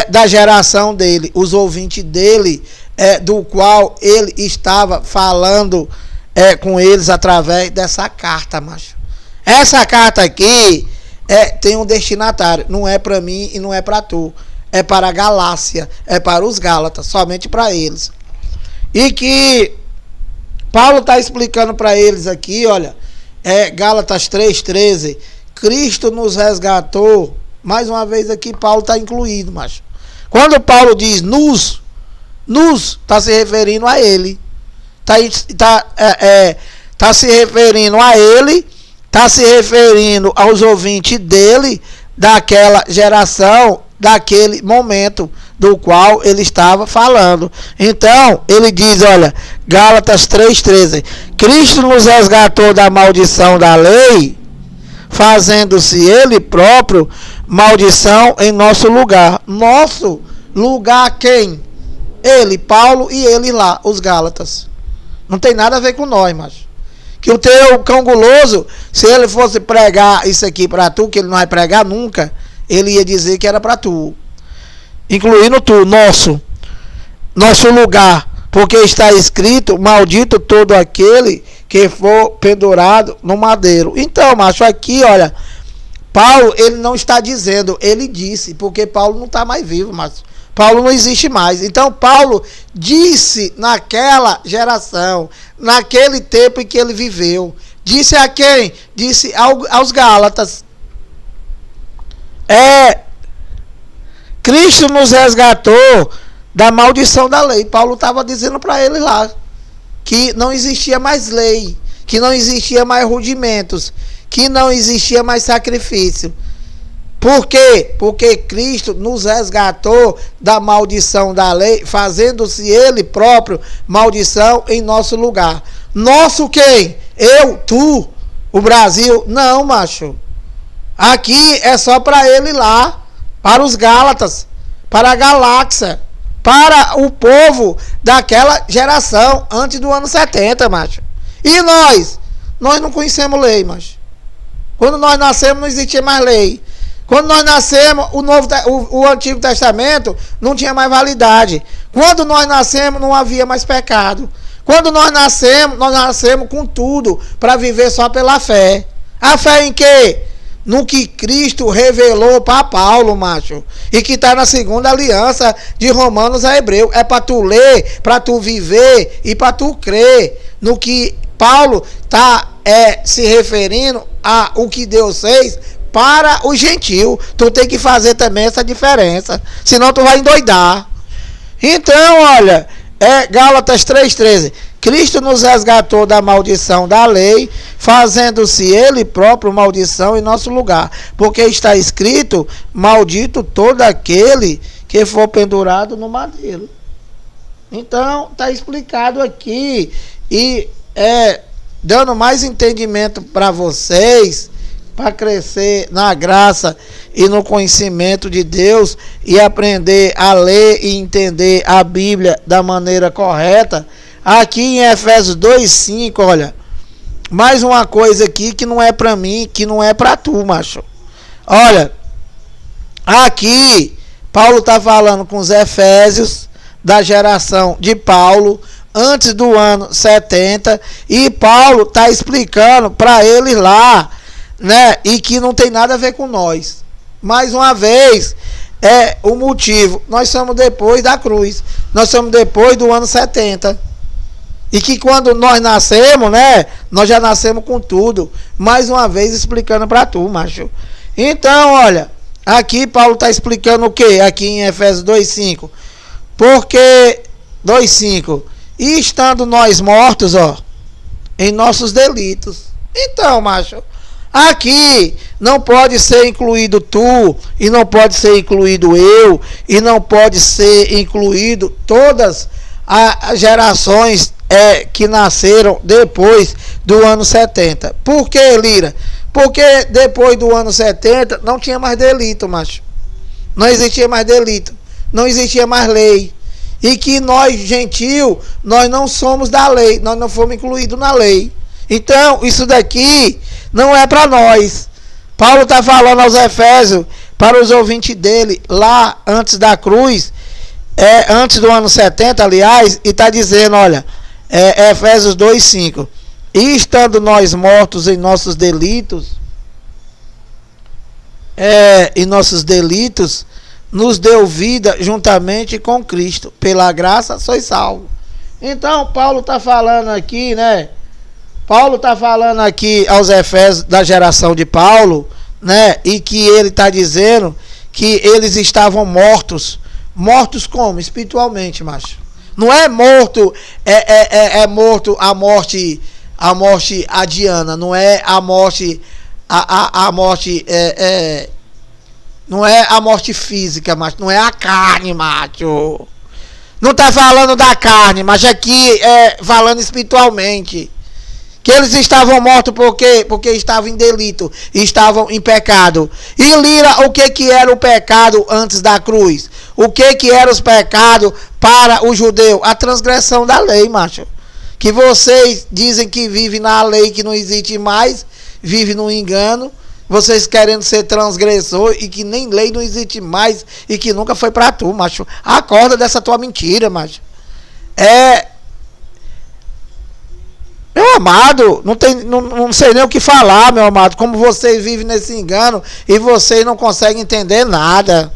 da geração dele, os ouvintes dele, do qual ele estava falando com eles através dessa carta, macho. Essa carta aqui tem um destinatário, não é para mim e não é para tu. É para a Galácia, é para os Gálatas, somente para eles. E que Paulo está explicando para eles aqui, olha, Gálatas 3,13, Cristo nos resgatou. Mais uma vez aqui Paulo está incluído, macho. Quando Paulo diz nos está se referindo a ele. Está se referindo a ele, está se referindo aos ouvintes dele, daquela geração, daquele momento do qual ele estava falando. Então, ele diz, olha, Gálatas 3,13, Cristo nos resgatou da maldição da lei, fazendo-se ele próprio maldição em nosso lugar. Nosso lugar quem? Ele, Paulo, e ele lá, os Gálatas. Não tem nada a ver com nós, macho. Que o teu cão guloso, se ele fosse pregar isso aqui para tu, que ele não vai pregar nunca, ele ia dizer que era para tu. Incluindo tu, nosso lugar. Porque está escrito, maldito todo aquele que for pendurado no madeiro. Então, macho, aqui, olha, Paulo, ele não está dizendo, ele disse, porque Paulo não está mais vivo, mas Paulo não existe mais. Então, Paulo disse naquela geração, naquele tempo em que ele viveu. Disse a quem? Disse aos Gálatas. Cristo nos resgatou da maldição da lei. Paulo estava dizendo para ele lá que não existia mais lei, que não existia mais rudimentos, que não existia mais sacrifício. Por quê? Porque Cristo nos resgatou da maldição da lei, fazendo-se ele próprio maldição em nosso lugar. Nosso quem? Eu, tu, o Brasil? Não, macho. Aqui é só para ele lá, para os Gálatas, para a galáxia, para o povo daquela geração antes do ano 70, macho. E nós? Nós não conhecemos lei, macho. Quando nós nascemos não existia mais lei. Quando nós nascemos, o Antigo Testamento não tinha mais validade. Quando nós nascemos, não havia mais pecado. Quando nós nascemos com tudo para viver só pela fé. A fé em quê? No que Cristo revelou para Paulo, macho. E que está na segunda aliança de Romanos a Hebreu. É para tu ler, para tu viver e para tu crer no que Paulo está se referindo a o que Deus fez para o gentil. Tu tem que fazer também essa diferença, senão tu vai endoidar. Então, olha, Gálatas 3,13, Cristo nos resgatou da maldição da lei, fazendo-se ele próprio maldição em nosso lugar, porque está escrito, maldito todo aquele que for pendurado no madeiro. Então, está explicado aqui, e dando mais entendimento para vocês, para crescer na graça e no conhecimento de Deus e aprender a ler e entender a Bíblia da maneira correta. Aqui em Efésios 2,5, olha, mais uma coisa aqui que não é para mim, que não é para tu, macho. Olha, aqui Paulo está falando com os Efésios da geração de Paulo, antes do ano 70, e Paulo está explicando para eles lá, né? E que não tem nada a ver com nós. Mais uma vez, o motivo. Nós somos depois da cruz. Nós somos depois do ano 70. E que quando nós nascemos, né? Nós já nascemos com tudo. Mais uma vez explicando para tu, macho. Então, olha, aqui Paulo está explicando o que? Aqui em Efésios 2,5. Porque 2,5. E estando nós mortos, ó, em nossos delitos. Então, macho, aqui não pode ser incluído tu, e não pode ser incluído eu, e não pode ser incluído todas as gerações que nasceram depois do ano 70. Por que, Lira? Porque depois do ano 70 não tinha mais delito, macho. Não existia mais delito, não existia mais lei. E que nós, gentil, nós não somos da lei, nós não fomos incluídos na lei. Então, isso daqui não é para nós. Paulo está falando aos Efésios, para os ouvintes dele, lá antes da cruz, antes do ano 70, aliás, e está dizendo, olha, Efésios 2,5. E estando nós mortos em nossos delitos, nos deu vida juntamente com Cristo. Pela graça sois salvos. Então, Paulo está falando aqui, né? Paulo está falando aqui aos Efésios da geração de Paulo, né? E que ele está dizendo que eles estavam mortos. Mortos como? Espiritualmente, macho. Não é morto, é morto a morte adiana. Não é a morte, a morte, não é a morte física, macho. Não é a carne, macho. Não está falando da carne, mas aqui falando espiritualmente. Que eles estavam mortos porque estavam em delito, estavam em pecado. E Lira, o que era o pecado antes da cruz? O que era os pecados para o judeu? A transgressão da lei, macho. Que vocês dizem que vivem na lei que não existe mais, vivem no engano. Vocês querendo ser transgressor e que nem lei não existe mais e que nunca foi pra tu, macho. Acorda dessa tua mentira, macho. Meu amado, não sei nem o que falar, meu amado. Como vocês vivem nesse engano e vocês não conseguem entender nada.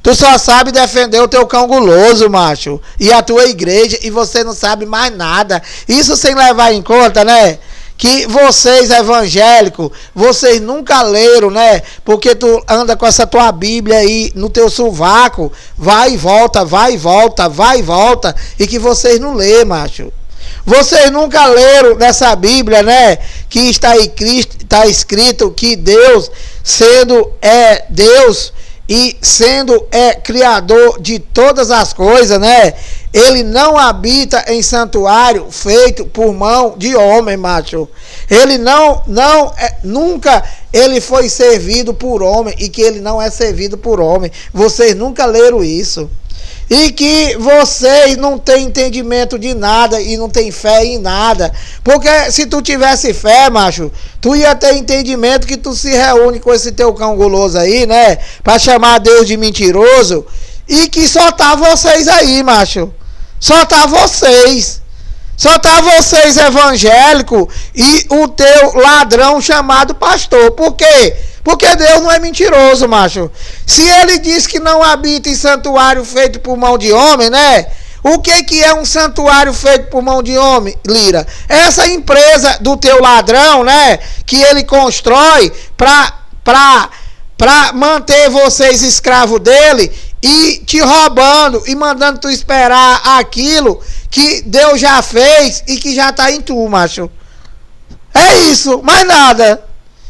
Tu só sabe defender o teu cão guloso, macho. E a tua igreja e você não sabe mais nada. Isso sem levar em conta, né? Que vocês evangélicos, vocês nunca leram, né? Porque tu anda com essa tua Bíblia aí no teu sovaco. Vai e volta, vai e volta, vai e volta. E que vocês não lêem, macho. Vocês nunca leram nessa Bíblia, né? Que está escrito que Deus, sendo Deus e sendo criador de todas as coisas, né? Ele não habita em santuário feito por mão de homem, macho. Ele nunca ele foi servido por homem e que ele não é servido por homem. Vocês nunca leram isso. E que vocês não têm entendimento de nada e não tem fé em nada. Porque se tu tivesse fé, macho, tu ia ter entendimento que tu se reúne com esse teu cão guloso aí, né? Pra chamar Deus de mentiroso. E que só tá vocês aí, macho. Só tá vocês. Só tá vocês evangélicos e o teu ladrão chamado pastor. Por quê? Porque Deus não é mentiroso, macho. Se ele diz que não habita em santuário feito por mão de homem, né? O que é um santuário feito por mão de homem, Lira? Essa empresa do teu ladrão, né? Que ele constrói pra manter vocês escravos dele e te roubando e mandando tu esperar aquilo que Deus já fez e que já tá em tu, macho. É isso, mais nada.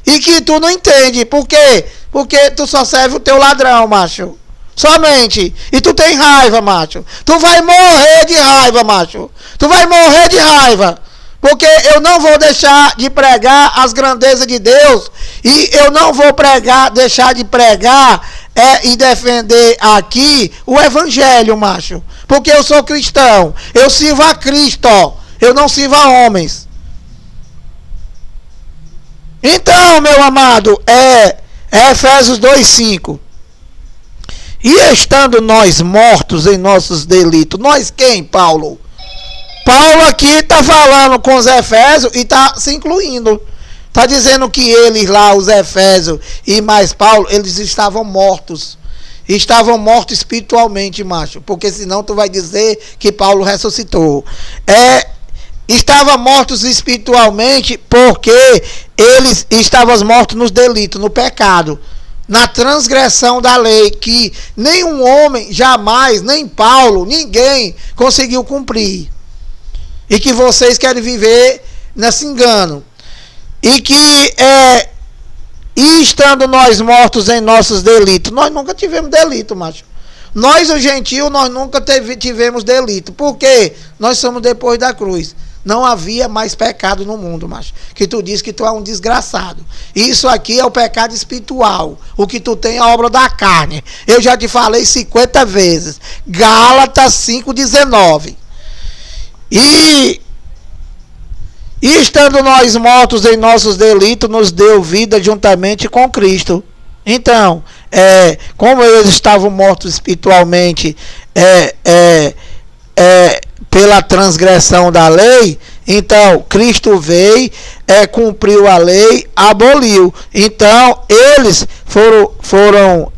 E que tu não entende. Por quê? Porque tu só serve o teu ladrão, macho. Somente. E tu tem raiva, macho. Tu vai morrer de raiva, macho. Tu vai morrer de raiva. Porque eu não vou deixar de pregar as grandezas de Deus. E eu não vou deixar de pregar e defender aqui o evangelho, macho. Porque eu sou cristão. Eu sirvo a Cristo. Eu não sirvo a homens. Então, meu amado, Efésios 2:5. E estando nós mortos em nossos delitos, nós quem, Paulo? Paulo aqui está falando com os Efésios e está se incluindo. Está dizendo que eles lá, os Efésios e mais Paulo, eles estavam mortos. Estavam mortos espiritualmente, macho. Porque senão tu vai dizer que Paulo ressuscitou. Estavam mortos espiritualmente porque eles estavam mortos nos delitos, no pecado, na transgressão da lei, que nenhum homem jamais, nem Paulo, ninguém conseguiu cumprir. E que vocês querem viver nesse engano. E que e estando nós mortos em nossos delitos, nós nunca tivemos delito, macho. Nós, os gentios, nós nunca tivemos delito. Por quê? Nós somos depois da cruz. Não havia mais pecado no mundo, macho. Que tu diz que tu é um desgraçado. Isso aqui é o pecado espiritual. O que tu tem é a obra da carne. Eu já te falei 50 vezes. Gálatas 5:19. E estando nós mortos em nossos delitos, nos deu vida juntamente com Cristo. Então, como eles estavam mortos espiritualmente, pela transgressão da lei, Então, Cristo veio, cumpriu a lei, aboliu. Então, eles foram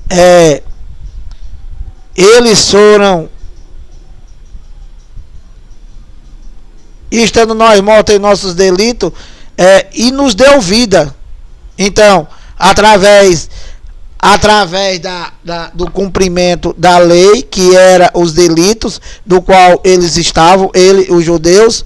estando nós mortos em nossos delitos, e nos deu vida. Então, através do cumprimento da lei, que era os delitos do qual eles estavam, os judeus,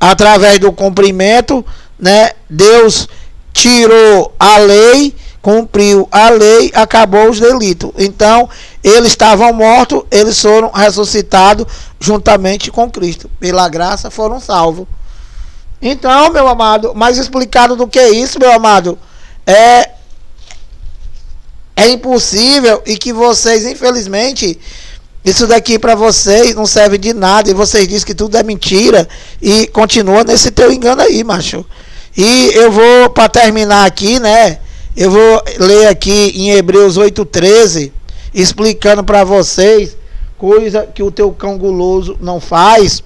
através do cumprimento, né, Deus tirou a lei, cumpriu a lei, acabou os delitos. Então, eles estavam mortos, eles foram ressuscitados juntamente com Cristo. Pela graça foram salvos. Então, meu amado, mais explicado do que isso, meu amado, é impossível, e que vocês, infelizmente, isso daqui para vocês não serve de nada, e vocês dizem que tudo é mentira, e continua nesse teu engano aí, macho. E eu vou, para terminar aqui, né, eu vou ler aqui em Hebreus 8:13, explicando para vocês coisa que o teu cão guloso não faz.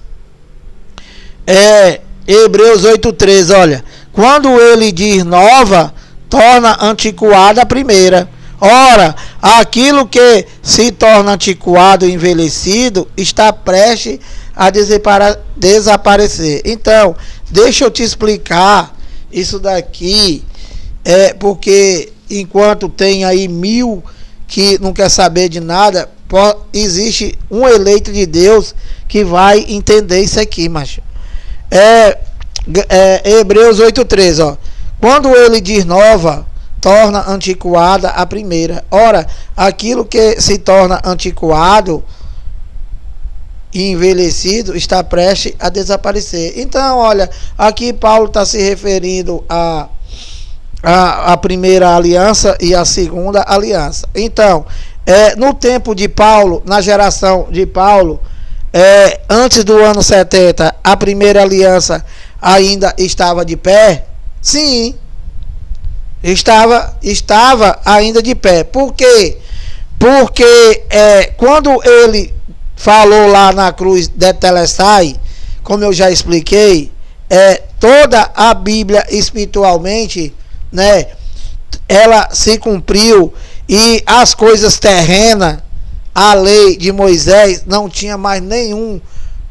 Hebreus 8:13, olha: quando ele diz nova, torna antiquada a primeira. Ora, aquilo que se torna antiquado e envelhecido está prestes a desaparecer. Então, deixa eu te explicar isso daqui, porque enquanto tem aí 1000 que não quer saber de nada, existe um eleito de Deus que vai entender isso aqui, macho. Hebreus 8:13, ó: quando ele diz nova, torna antiquada a primeira. Ora, aquilo que se torna antiquado e envelhecido está prestes a desaparecer. Então, olha, aqui Paulo está se referindo a primeira aliança e a segunda aliança. Então, no tempo de Paulo, na geração de Paulo, antes do ano 70, a primeira aliança ainda estava de pé? Sim, estava ainda de pé. Por quê? Porque quando ele falou lá na cruz de Telestai, como eu já expliquei, toda a Bíblia espiritualmente, né, ela se cumpriu, e as coisas terrenas, a lei de Moisés não tinha mais nenhum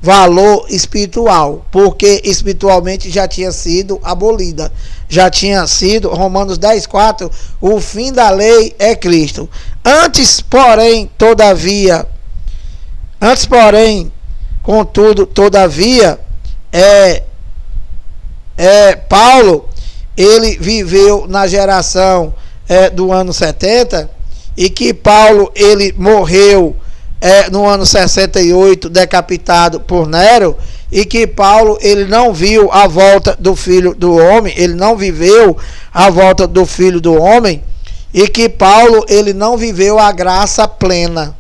valor espiritual, porque espiritualmente já tinha sido abolida, já tinha sido, Romanos 10:4, o fim da lei é Cristo. Antes, porém, contudo, todavia, Paulo, ele viveu na geração do ano 70, e que Paulo, ele morreu no ano 68, decapitado por Nero, e que Paulo, ele não viu a volta do Filho do Homem, ele não viveu a volta do Filho do Homem, e que Paulo, ele não viveu a graça plena.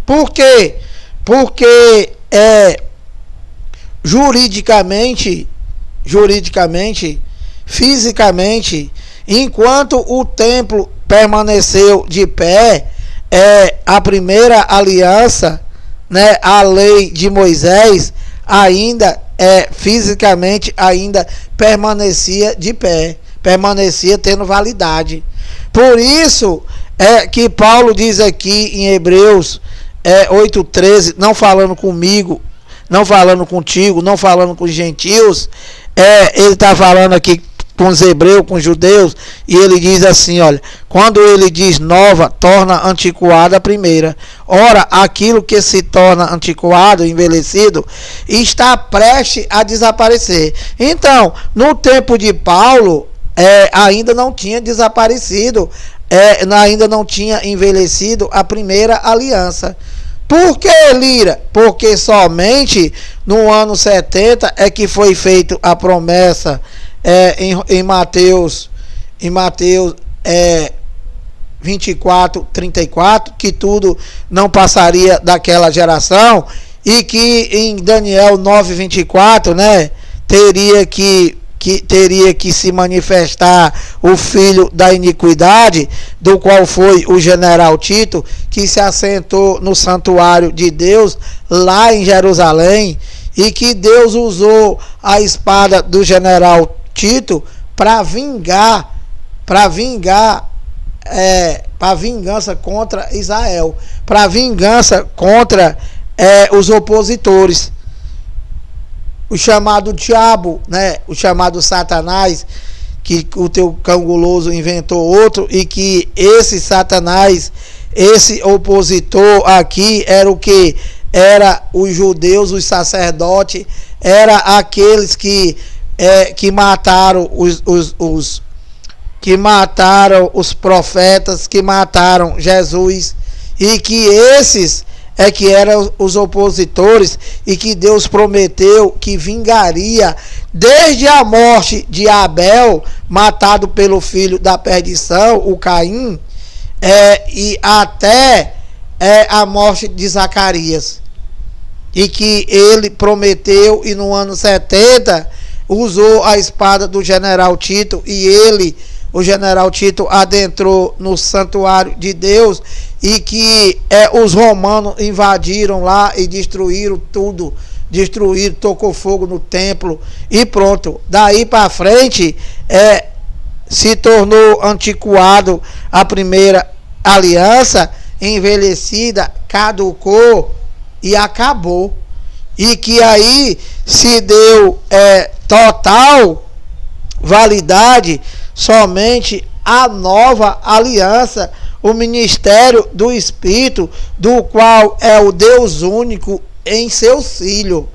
Por quê? Porque juridicamente, fisicamente, enquanto o templo permaneceu de pé, a primeira aliança, né, a lei de Moisés, ainda fisicamente ainda permanecia de pé, permanecia tendo validade. Por isso que Paulo diz aqui em Hebreus 8:13, não falando comigo, não falando contigo, não falando com os gentios, ele está falando aqui com os hebreus, com os judeus, e ele diz assim, olha: quando ele diz nova, torna antiquada a primeira. Ora, aquilo que se torna antiquado, envelhecido, está prestes a desaparecer. Então, no tempo de Paulo, ainda não tinha desaparecido, ainda não tinha envelhecido a primeira aliança. Por que, Lira? Porque somente no ano 70 é que foi feita a promessa em Mateus 24:34, que tudo não passaria daquela geração, e que em Daniel 9:24, né, teria que se manifestar o filho da iniquidade, do qual foi o general Tito, que se assentou no santuário de Deus lá em Jerusalém, e que Deus usou a espada do general Tito para vingança contra Israel, para vingança contra os opositores. O chamado diabo, né? O chamado Satanás, que o teu cão guloso inventou outro, e que esse Satanás, esse opositor aqui, era o que? Era os judeus, os sacerdotes, era aqueles que mataram que mataram os profetas, que mataram Jesus, e que esses que eram os opositores, e que Deus prometeu que vingaria desde a morte de Abel, matado pelo filho da perdição, o Caim, e até a morte de Zacarias, e que ele prometeu, e no ano 70 usou a espada do general Tito, e o general Tito adentrou no santuário de Deus, e que os romanos invadiram lá e destruíram tudo, tocou fogo no templo e pronto. Daí para frente se tornou antiquado a primeira aliança, envelhecida, caducou e acabou. E que aí se deu total validade somente a nova aliança, o ministério do Espírito, do qual é o Deus único em seu Filho.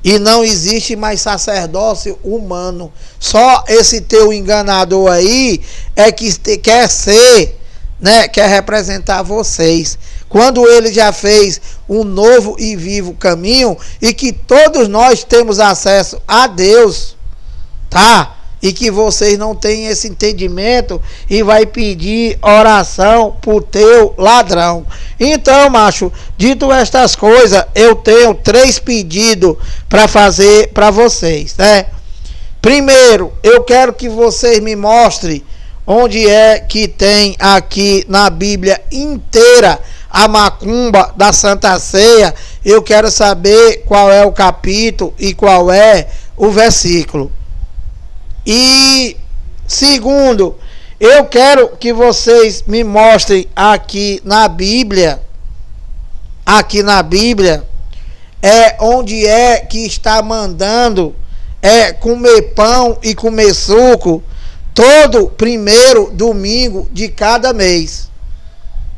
E não existe mais sacerdócio humano. Só esse teu enganador aí que quer ser, né, quer representar vocês, quando ele já fez um novo e vivo caminho, e que todos nós temos acesso a Deus, tá? E que vocês não têm esse entendimento e vai pedir oração pro teu ladrão. Então, macho, dito estas coisas, eu tenho 3 pedidos para fazer para vocês, né? Primeiro, eu quero que vocês me mostrem onde é que tem aqui na Bíblia inteira a macumba da Santa Ceia. Eu quero saber qual é o capítulo e qual é o versículo. E segundo, eu quero que vocês me mostrem aqui na Bíblia, onde é que está mandando comer pão e comer suco todo primeiro domingo de cada mês.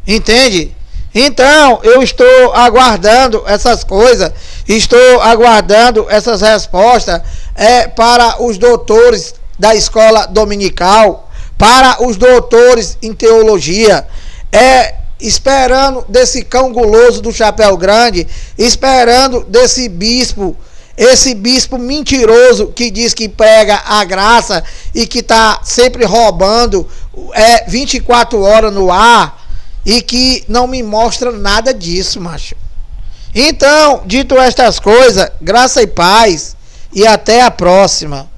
Entende? Então, eu estou aguardando essas coisas, estou aguardando essas respostas para os doutores da escola dominical, para os doutores em teologia, esperando desse cão guloso do chapéu grande, esperando desse bispo, esse bispo mentiroso que diz que prega a graça e que está sempre roubando 24 horas no ar, e que não me mostra nada disso, macho. Então, dito estas coisas, graça e paz, e até a próxima.